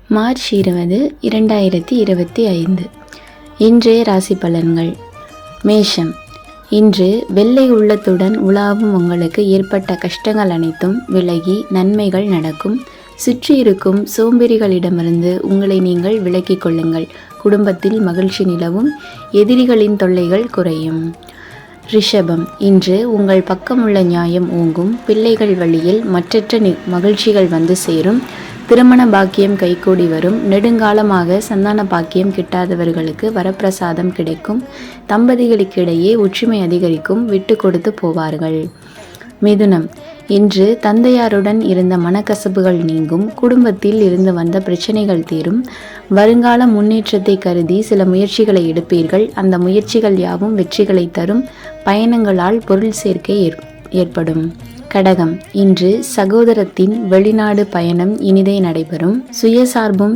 March 20, 2025. இன்றைய ராசி பலன்கள். மேஷம். இன்று வெள்ளை உள்ளத்துடன் உலாவும் உங்களுக்கு ஏற்பட்ட கஷ்டங்கள் அனைத்தும் விலகி நன்மைகள் நடக்கும். சுற்றி இருக்கும் சோம்பேறிகளிடமிருந்து உங்களை நீங்கள் விலக்கிக் கொள்ளுங்கள். குடும்பத்தில் மகிழ்ச்சி நிலவும். எதிரிகளின் தொல்லைகள் குறையும். ரிஷபம். இன்று உங்கள் பக்கமுள்ள நியாயம் ஓங்கும். பிள்ளைகள் வழியில் மற்றற்ற மகிழ்ச்சிகள் வந்து சேரும். திருமண பாக்கியம் கைகூடி வரும். நெடுங்காலமாக சந்தான பாக்கியம் கிட்டாதவர்களுக்கு வரப்பிரசாதம் கிடைக்கும். தம்பதிகளுக்கிடையே ஒற்றுமை அதிகரிக்கும். விட்டு கொடுத்து போவார்கள். மிதுனம். இன்று தந்தையாருடன் இருந்த மனக்கசப்புகள் நீங்கும். குடும்பத்தில் இருந்து வந்த பிரச்சனைகள் தீரும். வருங்கால முன்னேற்றத்தை கருதி சில முயற்சிகளை எடுப்பீர்கள். அந்த முயற்சிகள் யாவும் வெற்றிகளை தரும். பயணங்களால் பொருள் சேர்க்கை ஏற்படும். கடகம். இன்று சகோதரத்தின் வெளிநாடு பயணம் இனிதே நடைபெறும். சுயசார்பும்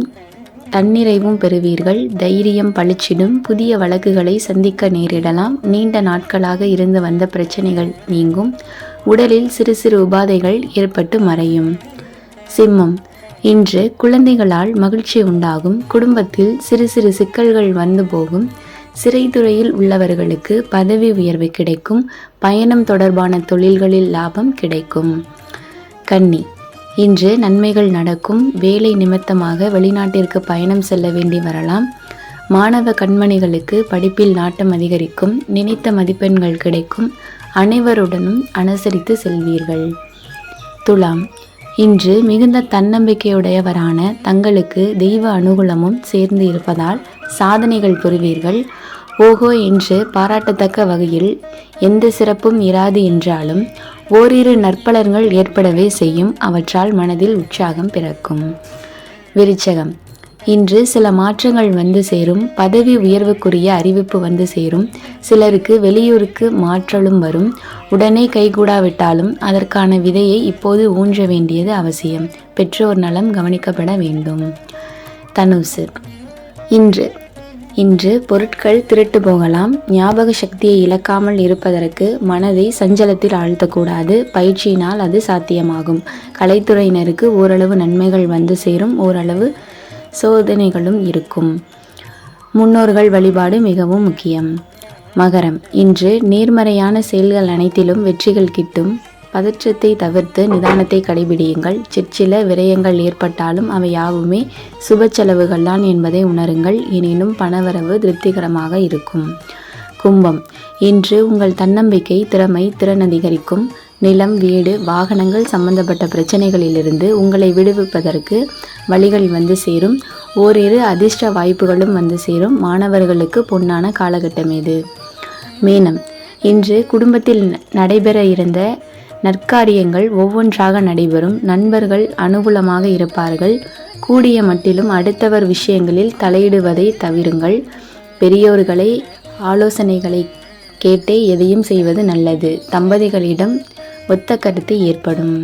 தன்னிறைவும் பெறுவீர்கள். தைரியம் பளிச்சிடும். புதிய வழக்குகளை சந்திக்க நேரிடலாம். நீண்ட நாட்களாக இருந்து வந்த பிரச்சனைகள் நீங்கும். உடலில் சிறு சிறு உபாதைகள் ஏற்பட்டு மறையும். சிம்மம். இன்று குழந்தைகளால் மகிழ்ச்சி உண்டாகும். குடும்பத்தில் சிறு சிறு சிக்கல்கள் வந்து போகும். சிறைத்துறையில் உள்ளவர்களுக்கு பதவி உயர்வு கிடைக்கும். பயணம் தொடர்பான தொழில்களில் லாபம் கிடைக்கும். கன்னி. இன்று நன்மைகள் நடக்கும். வேலை நிமித்தமாக வெளிநாட்டிற்கு பயணம் செல்ல வேண்டி வரலாம். மாணவ கண்மணிகளுக்கு படிப்பில் நாட்டம் அதிகரிக்கும். நினைத்த மதிப்பெண்கள் கிடைக்கும். அனைவருடனும் அனுசரித்து செல்வீர்கள். துலாம். இன்று மிகுந்த தன்னம்பிக்கையுடையவரான தங்களுக்கு தெய்வ அனுகூலமும் சேர்ந்து இருப்பதால் சாதனைகள் புரிவீர்கள். ஓஹோ என்று பாராட்டத்தக்க வகையில் எந்த சிறப்பும் இராது என்றாலும் ஓரிரு நற்பலன்கள் ஏற்படவே செய்யும். அவற்றால் மனதில் உற்சாகம் பிறக்கும். விருச்சகம். இன்று சில மாற்றங்கள் வந்து சேரும். பதவி உயர்வுக்குரிய அறிவிப்பு வந்து சேரும். சிலருக்கு வெளியூருக்கு மாற்றலும் வரும். உடனே கைகூடாவிட்டாலும் அதற்கான விதையை இப்போது ஊன்ற வேண்டியது அவசியம். பெற்றோர் நலம் கவனிக்கப்பட வேண்டும். தனுசு. இன்று பொருட்கள் திருட்டு போகலாம். ஞாபக சக்தியை இழக்காமல் இருப்பதற்கு மனதை சஞ்சலத்தில் ஆழ்த்தக்கூடாது. பயிற்சியினால் அது சாத்தியமாகும். கலைத்துறையினருக்கு ஓரளவு நன்மைகள் வந்து சேரும். ஓரளவு சோதனைகளும் இருக்கும். முன்னோர்கள் வழிபாடு மிகவும் முக்கியம். மகரம். இன்று நேர்மறையான செயல்கள் அனைத்திலும் வெற்றிகள் கிட்டும். பதற்றத்தை தவிர்த்து நிதானத்தை கடைபிடியுங்கள். சிற்சில விரயங்கள் ஏற்பட்டாலும் அவை யாவுமே சுப செலவுகள்தான் என்பதை உணருங்கள். எனினும் பணவரவு திருப்திகரமாக இருக்கும். கும்பம். இன்று உங்கள் தன்னம்பிக்கை திறன் அதிகரிக்கும். நிலம், வீடு, வாகனங்கள் சம்பந்தப்பட்ட பிரச்சனைகளிலிருந்து உங்களை விடுவிப்பதற்கு வழிகள் வந்து சேரும். ஓரிரு அதிர்ஷ்ட வாய்ப்புகளும் வந்து சேரும். மாணவர்களுக்கு பொன்னான காலகட்டம் இது. மீனம். இன்று குடும்பத்தில் நடைபெற இருந்த நற்காரியங்கள் ஒவ்வொன்றாக நடைபெறும். நண்பர்கள் அனுகூலமாக இருப்பார்கள். கூடிய மட்டிலும் அடுத்தவர் விஷயங்களில் தலையிடுவதை தவிருங்கள். பெரியோர்களை ஆலோசனைகளை கேட்டே எதையும் செய்வது நல்லது. தம்பதிகளிடம் ஒத்த கருத்து ஏற்படும்.